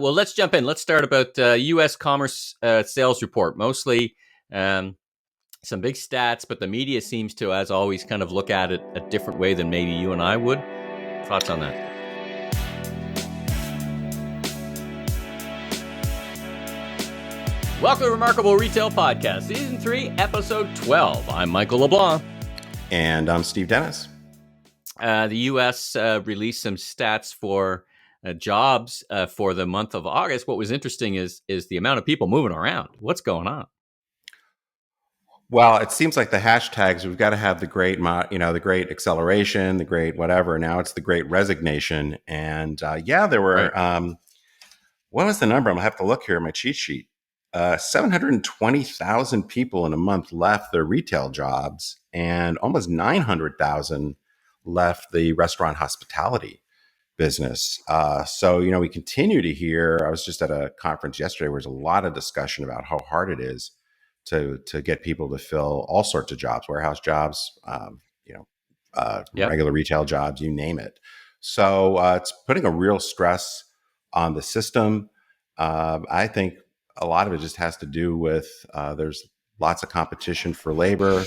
Well, let's jump in. Let's start about U.S. commerce sales report. Mostly some big stats, but the media seems to, as always, kind of look at it a different way than maybe you and I would. Thoughts on that? Welcome to Remarkable Retail Podcast, Season 3, Episode 12. I'm Michael LeBlanc. And I'm Steve Dennis. The U.S. released some stats for jobs for the month of August. What was interesting is the amount of people moving around. What's going on? Well, it seems like the hashtags, we've got to have the great, the great acceleration, the great whatever. Now it's the great resignation. And there were, right. What was the number? I'm going to have to look here at my cheat sheet. 720,000 people in a month left their retail jobs, and almost 900,000 left the restaurant hospitality business. So we continue to hear, I was just at a conference yesterday where there's a lot of discussion about how hard it is to get people to fill all sorts of jobs, warehouse jobs, regular retail jobs, you name it. So it's putting a real stress on the system. I think a lot of it just has to do with there's lots of competition for labor,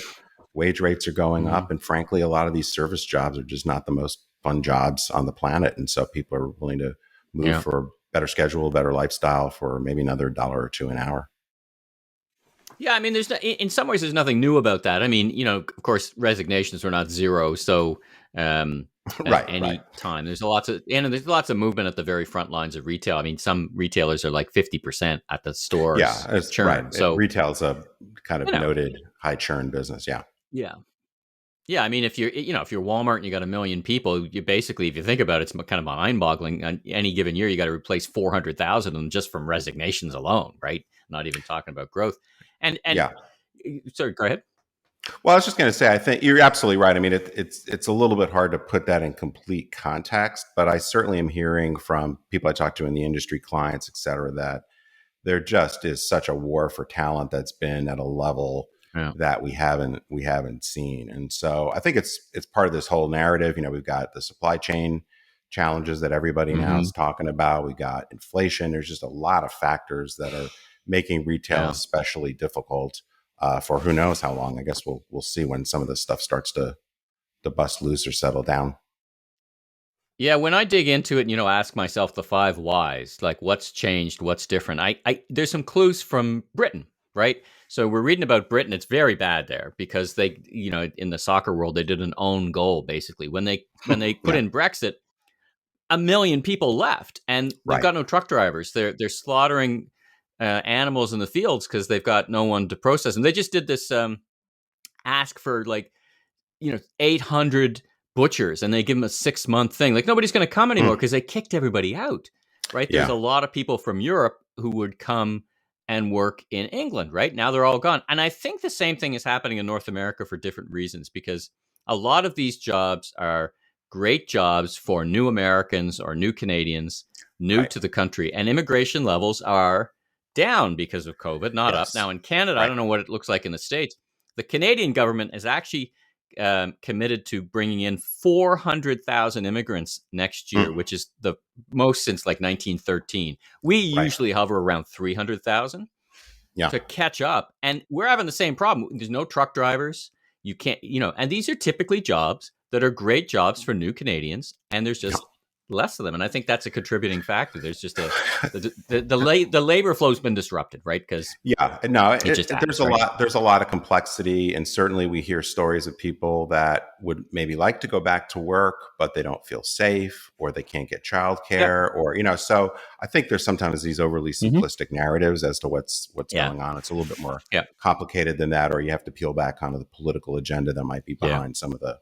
wage rates are going up, and frankly, a lot of these service jobs are just not the most fun jobs on the planet. And so people are willing to move for a better schedule, better lifestyle for maybe another $1 or $2 an hour. Yeah, I mean, in some ways, there's nothing any about that. I mean, of course, resignations are not zero. So time there's lots of movement at the very front lines of retail. I mean, some retailers are like 50% at the stores. Yeah, it's churn. Right. So retail is a kind of noted high churn business. Yeah. Yeah. I mean, if you're Walmart and you got 1 million people, you basically, if you think about it, it's kind of mind-boggling. On any given year, you got to replace 400,000 of them just from resignations alone, right? Not even talking about growth. And sorry, go ahead. Well, I was just going to say, I think you're absolutely right. I mean, it's a little bit hard to put that in complete context, but I certainly am hearing from people I talk to in the industry, clients, et cetera, that there just is such a war for talent that's been at a level that we haven't seen. And so I think it's part of this whole narrative. We've got the supply chain challenges that everybody now is talking about. We got inflation. There's just a lot of factors that are making retail especially difficult for who knows how long. I guess we'll see when some of this stuff starts to bust loose or settle down. Yeah, when I dig into it and, ask myself the 5 whys, like what's changed, what's different, I there's some clues from Britain, right? So we're reading about Britain. It's very bad there because they, in the soccer world, they did an own goal, basically. When they put in Brexit, 1 million people left and they've got no truck drivers. They're slaughtering animals in the fields because they've got no one to process them. They just did this ask for 800 butchers, and they give them a 6-month thing. Like nobody's going to come anymore because they kicked everybody out, right? There's a lot of people from Europe who would come and work in England, right? Now they're all gone. And I think the same thing is happening in North America for different reasons, because a lot of these jobs are great jobs for new Americans or new Canadians, new to the country, and immigration levels are down because of COVID, not up. Now in Canada, I don't know what it looks like in the States. The Canadian government is actually committed to bringing in 400,000 immigrants next year, which is the most since 1913. We usually hover around 300,000 to catch up. And we're having the same problem. There's no truck drivers. You can't, and these are typically jobs that are great jobs for new Canadians. And there's just less of them, and I think that's a contributing factor. There's just the labor flow's been disrupted, right? Because there's a lot of complexity, and certainly we hear stories of people that would maybe like to go back to work, but they don't feel safe, or they can't get childcare, or So I think there's sometimes these overly simplistic narratives as to what's going on. It's a little bit more complicated than that, or you have to peel back onto the political agenda that might be behind some of the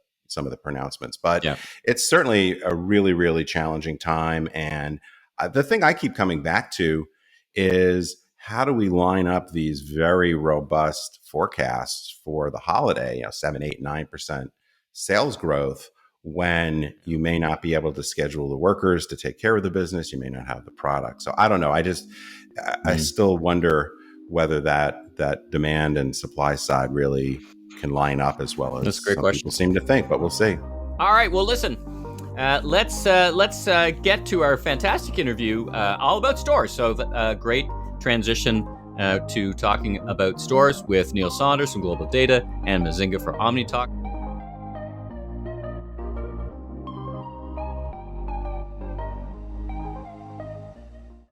pronouncements, but it's certainly a really, really challenging time. And the thing I keep coming back to is how do we line up these very robust forecasts for the holiday, 7, 8, 9% sales growth, when you may not be able to schedule the workers to take care of the business, you may not have the product. So I don't know. I still wonder whether that demand and supply side really can line up as well as some people seem to think, but we'll see. All right. Well, listen, Let's get to our fantastic interview all about stores. So great transition to talking about stores with Neil Saunders from Global Data and Mezzinga for OmniTalk.